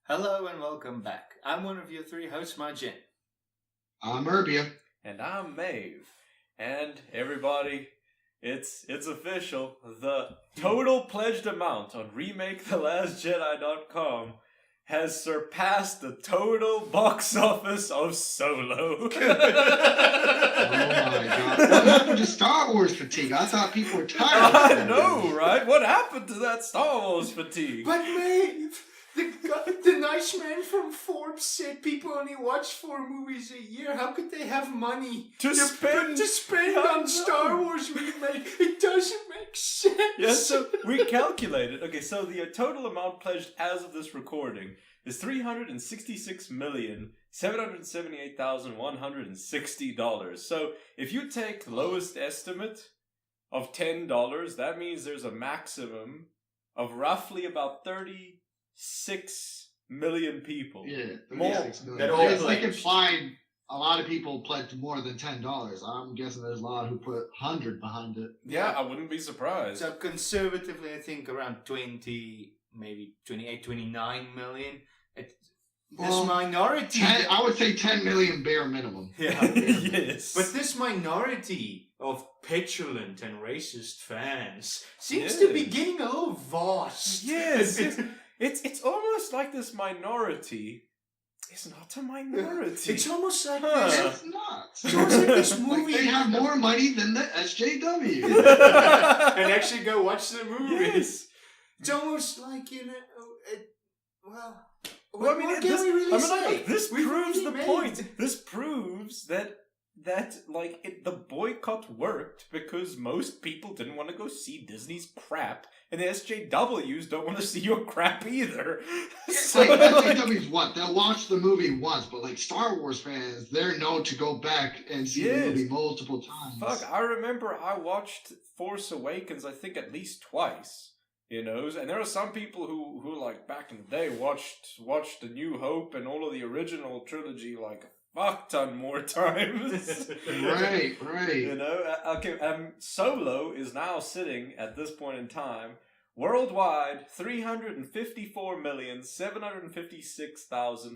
Hello and welcome back. I'm one of your three hosts, Majin. I'm Urbia. And I'm Maeve. And everybody, it's official. The total pledged amount on RemakeTheLastJedi.com has surpassed the total box office of Solo. Oh my god. What happened to Star Wars fatigue? I thought people were tired. I know, right? What happened to that Star Wars fatigue? But Maeve, the nice man from Forbes said people only watch 4 movies a year. How could they have money To spend on Star Wars remake? It doesn't make sense. Yeah, so we calculated. Okay, so the total amount pledged as of this recording is $366,778,160. So if you take the lowest estimate of $10, that means there's a maximum of roughly about 36 million people. Yeah, More 36 million. that all It's like pledged. implied a lot of people pledged more than $10. I'm guessing there's a lot who put 100 behind it. Yeah, I wouldn't be surprised. So conservatively, I think around 20, maybe 28, 29 million. This minority... I would say 10 million bare minimum. Yeah. Yes. But this minority of petulant and racist fans seems to be getting a little vast. Yes. It's almost like this minority is not a minority. It's almost like It's not. It's almost like this Like movie. they have more money than the SJW. And actually go watch the movies. Yes. It's almost like, well, Well, I mean, what can we really say? Look, this We've proves really the made- point. This proves that the boycott worked because most people didn't want to go see Disney's crap, and the SJWs don't want to see your crap either. So, like, SJW's what? They'll watch the movie once, but like Star Wars fans, they're known to go back and see the movie multiple times. Fuck, I remember I watched Force Awakens, I think at least twice. You know, and there are some people who like back in the day watched A New Hope and all of the original trilogy like a fuck ton more times. Right. You know, okay. Solo is now sitting at this point in time worldwide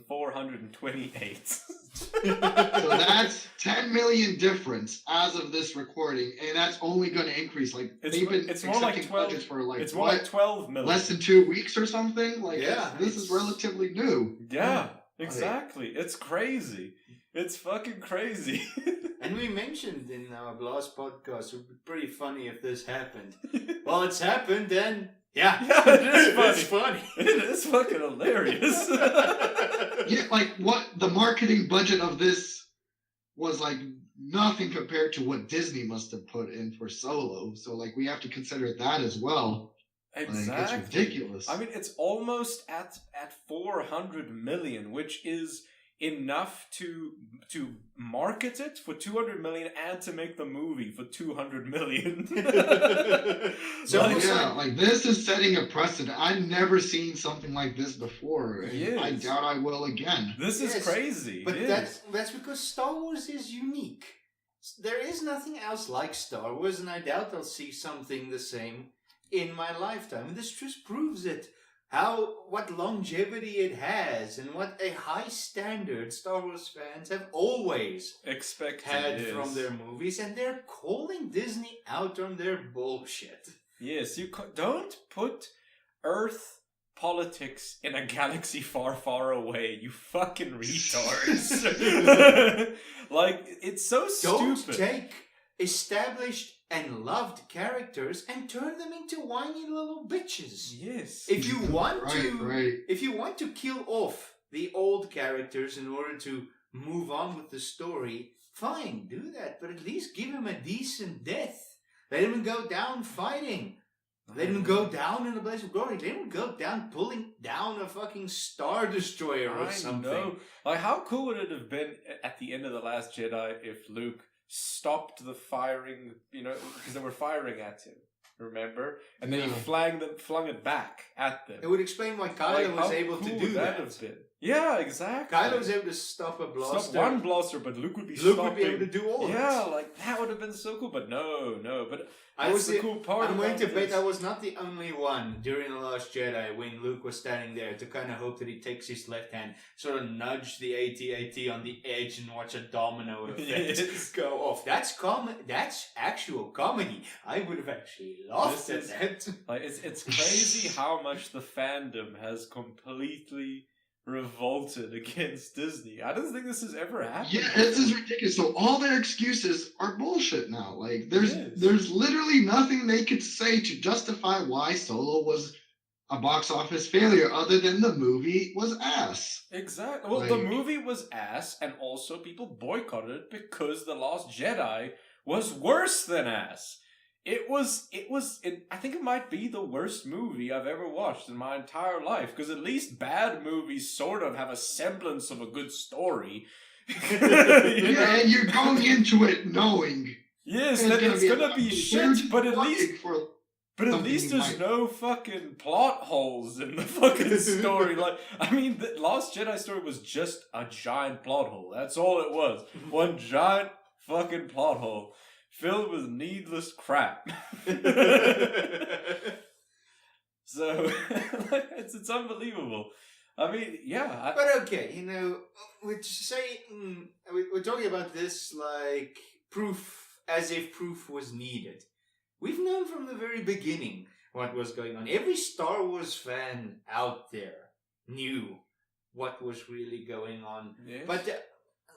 354,756,428. So that's 10 million difference as of this recording, and that's only going to increase. Like they've been it's more like accepting 12 budgets for like It's more like 12 million. less than 2 weeks or something. Like Yeah, this is relatively new. Yeah, exactly. It's crazy. It's fucking crazy. And we mentioned in our last podcast, it would be pretty funny if this happened. Well, it's happened, and yeah, Yeah, it is funny. It's funny. It is fucking hilarious. Yeah, like what the marketing budget of this was like nothing compared to what Disney must have put in for Solo. So like we have to consider that as well. Exactly. Like, it's ridiculous. I mean, it's almost at 400 million, which is enough to market it for 200 million and to make the movie for 200 million. So Like, like this is setting a precedent. I've never seen something like this before, and Yes. I doubt I will again. this is Yes, crazy. But It is. that's because Star Wars is unique. There is nothing else like Star Wars, and I doubt I'll see something the same in my lifetime. And this just proves it. What longevity it has, and what a high standard Star Wars fans have always Expected had yes. from their movies, and they're calling Disney out on their bullshit. Yes, don't put Earth politics in a galaxy far, far away, you fucking retards. Like, it's so Don't stupid. take established and loved characters and turn them into whiny little bitches. Yes. If you want Right. if you want to kill off the old characters in order to move on with the story, fine, do that. But at least give him a decent death. Let him go down fighting. Let him go down in a blaze of glory. Let him go down pulling down a fucking Star Destroyer or something. Know. Like, how cool would it have been at the end of The Last Jedi if Luke stopped the firing, you know, because they were firing at him, remember? And then he flung it back at them. It would explain why Kylo was how able to cool do would that. have been? Yeah, exactly. Kylo's able to stop a blaster. Stop one blaster, but Luke would be Luke stopping. would be able to do all of it. Yeah, like that would have been so cool. But no. But I was the cool part. I'm going to about bet this. I was not the only one during The Last Jedi when Luke was standing there to kind of hope that he takes his left hand, sort of nudge the AT-AT on the edge and watch a domino effect Yes. go off. That's That's actual comedy. I would have actually laughed at that. Like it's crazy how much the fandom has completely revolted against Disney. I don't think this has ever happened. Yeah, this is ridiculous. So all their excuses are bullshit now. Like there's literally nothing they could say to justify why Solo was a box office failure other than the movie was ass. Exactly. Well, the movie was ass, and also people boycotted it because The Last Jedi was worse than ass. I think it might be the worst movie I've ever watched in my entire life, because at least bad movies sort of have a semblance of a good story. Yeah, and you're going into it knowing. Yes, that it's gonna be shit, but at least... But at Something least you there's might- no fucking plot holes in the fucking story. Like, I mean, the Lost Jedi story was just a giant plot hole. That's all it was. One giant fucking plot hole filled with needless crap. So, it's unbelievable. I mean, yeah. But okay, we're talking about this like proof, as if proof was needed. We've known from the very beginning what was going on. Every Star Wars fan out there knew what was really going on. Yes. But,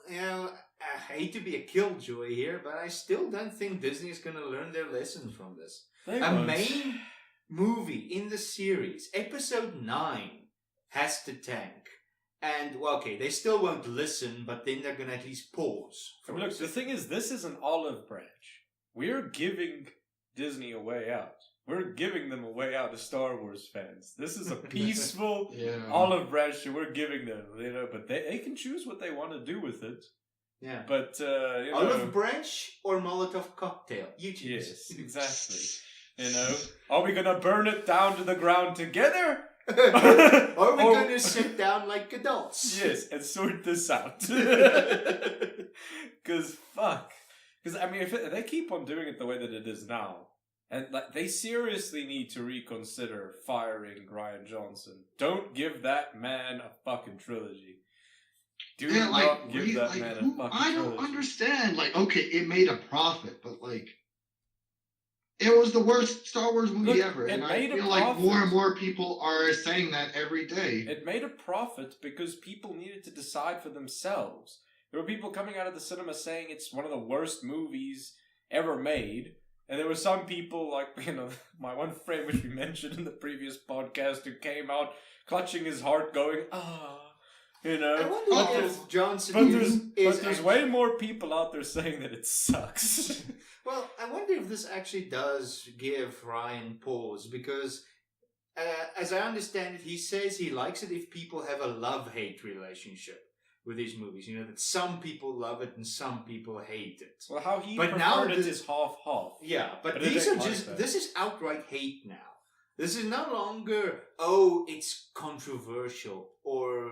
I hate to be a killjoy here, but I still don't think Disney is going to learn their lessons from this. They A won't. main movie in the series, Episode 9, has to tank. And, well, okay, they still won't listen, but then they're going to at least pause. I mean, look, the thing is, this is an olive branch. We're giving Disney a way out. We're giving them a way out as Star Wars fans. This is a peaceful olive branch that we're giving them, but they can choose what they want to do with it. Yeah. But, Olive branch or Molotov cocktail? You choose. Yes, exactly. Are we gonna burn it down to the ground together? Or we're going to sit down like adults. Yes, and sort this out. Because, fuck. Because, I mean, if they keep on doing it the way that it is now, and like they seriously need to reconsider firing Rian Johnson. Don't give that man a fucking trilogy. Do not give that man a fucking trilogy. I don't understand. Like, okay, it made a profit, but like, it was the worst Star Wars movie ever, and I feel like more and more people are saying that every day. It made a profit because people needed to decide for themselves. There were people coming out of the cinema saying it's one of the worst movies ever made. And there were some people, like, my one friend, which we mentioned in the previous podcast, who came out clutching his heart going, I wonder if Johnson but there's way more people out there saying that it sucks. Well, I wonder if this actually does give Ryan pause, because as I understand it, he says he likes it if people have a love-hate relationship with these movies. That some people love it and some people hate it. Well, how he But preferred now it is half-half. Yeah, but But these it are ain't like just, that. this is outright hate now. This is no longer, it's controversial or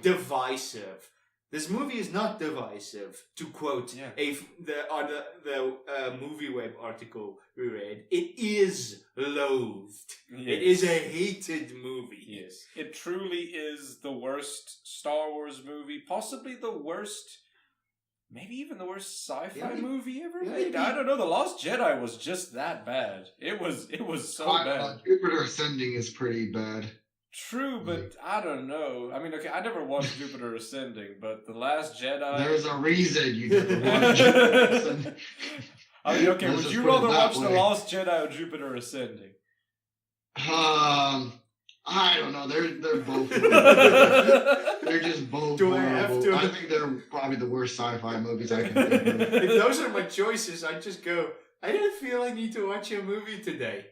divisive. This movie is not divisive, to quote the movie web article we read. It is loathed. Yes. It is a hated movie. Yes. It truly is the worst Star Wars movie, possibly the worst, maybe even the worst sci-fi movie ever made. I don't know. The Last Jedi was just that bad. It was so bad. Jupiter Ascending is pretty bad. True, but I don't know. I mean, okay, I never watched Jupiter Ascending, but The Last Jedi... There's a reason you never watched Jupiter Ascending. I mean, okay, would you rather watch The Last Jedi or Jupiter Ascending? I don't know. They're both. They're just both. Do I have to? I think they're probably the worst sci-fi movies I can think of. If those are my choices, I'd just go, I don't feel I need to watch a movie today.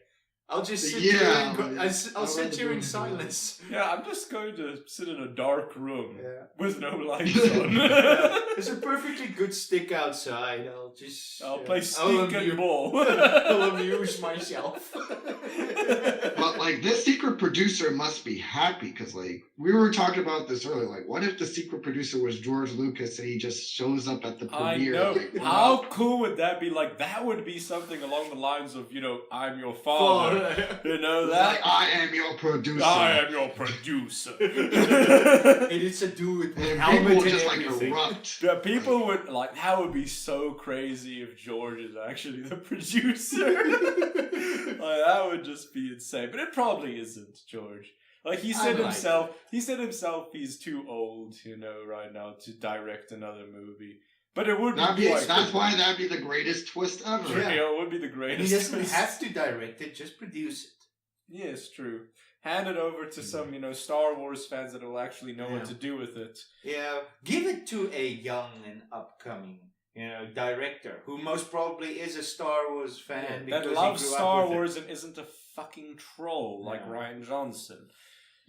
I'll just sit Yeah, here and like, I'll I'd sit rather here do in anything else. silence. Yeah, I'm just going to sit in a dark room Yeah. with no lights on. There's a perfectly good stick outside. I'll play stick and ball. I'll amuse myself. But like this secret producer must be happy because like we were talking about this earlier. Like, what if the secret producer was George Lucas and he just shows up at the I premiere? know. Like, How wow. cool would that be? Like, that would be something along the lines of, I'm your father. You know that? Like, I am your producer. I am your producer. It is a dude with And helmet people and just like everything. erupt. Yeah, people would like that would be so crazy if George is actually the producer. Like that would just be insane. But it probably isn't, George. Like he said himself he's too old, right now to direct another movie. But it would That'd be be like, that's why that'd be the greatest twist ever. Yeah. it would be the greatest. And he doesn't twist. have to direct it, just produce it. Yes, true. Hand it over to some, Star Wars fans that will actually know what Yeah. to do with it. Yeah, give it to a young and upcoming, director who most probably is a Star Wars fan because that loves he grew Star up with Wars and isn't a fucking troll like Yeah. Ryan Johnson.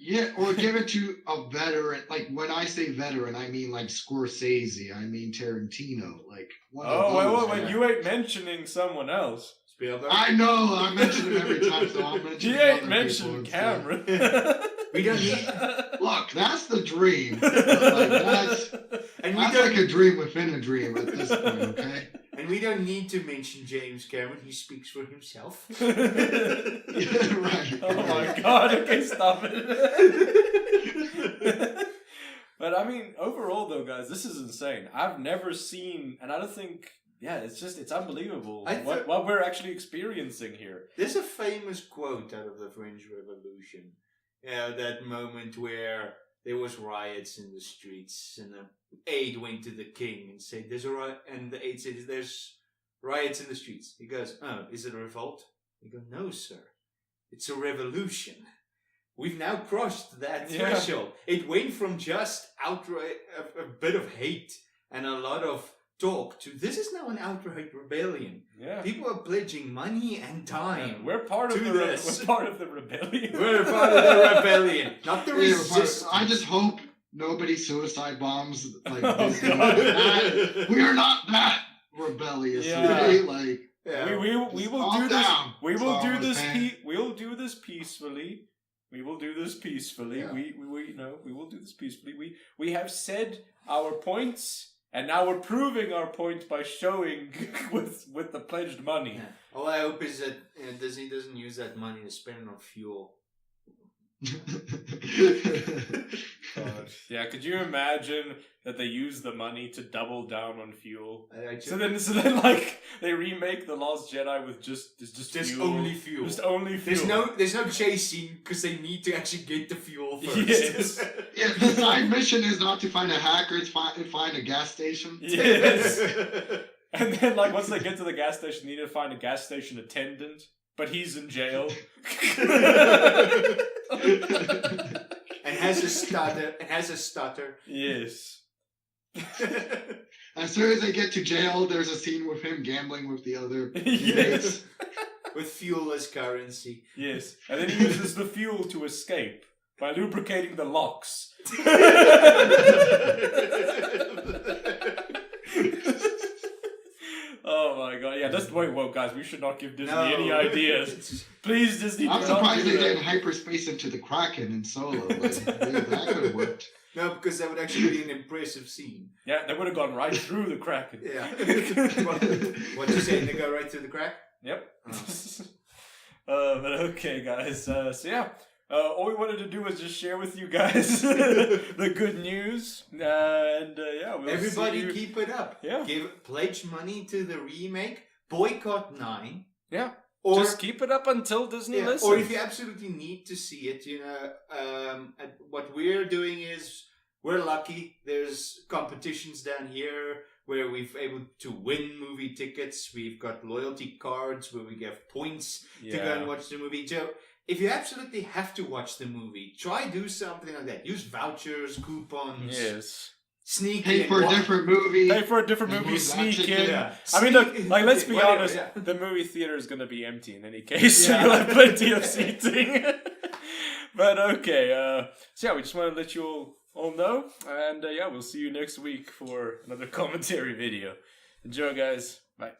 Yeah, or give it to a veteran. Like when I say veteran, I mean like Scorsese. I mean Tarantino. Like one of those. Wait, you ain't mentioning someone else. Spielberg. I know. I mention him every time, so I'll mention. He other ain't people mentioning instead. Cameron. We don't need, Look, that's the dream. Like, that's and we that's don't, like a dream within a dream at this point. Okay. and we don't need to mention James Cameron. He speaks for himself. Yeah, right. Oh my god, okay, stop it. But I mean, overall though, guys, this is insane. I've never seen, and I don't think, it's unbelievable what we're actually experiencing here. There's a famous quote out of the French Revolution. That moment where there was riots in the streets and the aide went to the king and said, "There's a riot," and the aide said, "There's riots in the streets." He goes, "Oh, is it a revolt?" He goes, "No, sir. It's a revolution." We've now crossed that threshold. It went from just outright a bit of hate and a lot of talk to this is now an outright rebellion. Yeah. People are pledging money and time. We're part of to the this. we're part of the rebellion. We're part of the rebellion, not the Yeah, resistance. I just hope nobody suicide bombs like Oh, this. God. We are not that rebellious. Yeah. Okay? Like Yeah. We will calm do this. down, We will Star do Wars this. fan. We'll do this peacefully. We will do this peacefully. Yeah. We will do this peacefully. We have said our points, and now we're proving our point by showing with the pledged money. Yeah. All I hope is that Disney doesn't use that money to spend it on fuel. God. Yeah, could you imagine that they use the money to double down on fuel? So then, like they remake the Lost Jedi with just fuel. only fuel. Just only fuel. There's no chase scene because they need to actually get the fuel first. Yes. Yeah, the side mission is not to find a hacker, it's find a gas station. Yes. And then, like, once they get to the gas station, they need to find a gas station attendant, but he's in jail. And has a stutter. Yes. As soon as they get to jail, there's a scene with him gambling with the other Yes. With fuel as currency. Yes. And then he uses the fuel to escape by lubricating the locks. Oh my god, yeah, that's whoa guys, we should not give Disney any ideas. Please, Disney, I'm do not surprised do they that. didn't hyperspace into the Kraken in Solo. Like, that could have worked. No, because that would actually be an impressive scene. Yeah, they would have gone right through the Kraken. Yeah. What you saying? They go right through the crack? Yep. Oh. But okay, guys. So yeah, all we wanted to do was just share with you guys the good news, and yeah, we'll Everybody see you. keep it up. Yeah. Pledge money to the remake. Boycott 9. Yeah. Or Just keep it up until Disney yeah, listens. or if you absolutely need to see it, what we're doing is we're lucky. There's competitions down here where we've able to win movie tickets. We've got loyalty cards where we give points to go and watch the movie. So if you absolutely have to watch the movie, try do something like that. Use vouchers, coupons. Yes. sneak Pay in. for a different movie. Pay for a different and movie, move that sneak shit in. in. Yeah. I mean, look, Sneak- like, let's be whatever, honest, yeah. the movie theater is going to be empty in any case, so Yeah. you'll have plenty of seating. But okay, so yeah, we just want to let you all know, and yeah, we'll see you next week for another commentary video. Enjoy, guys. Bye.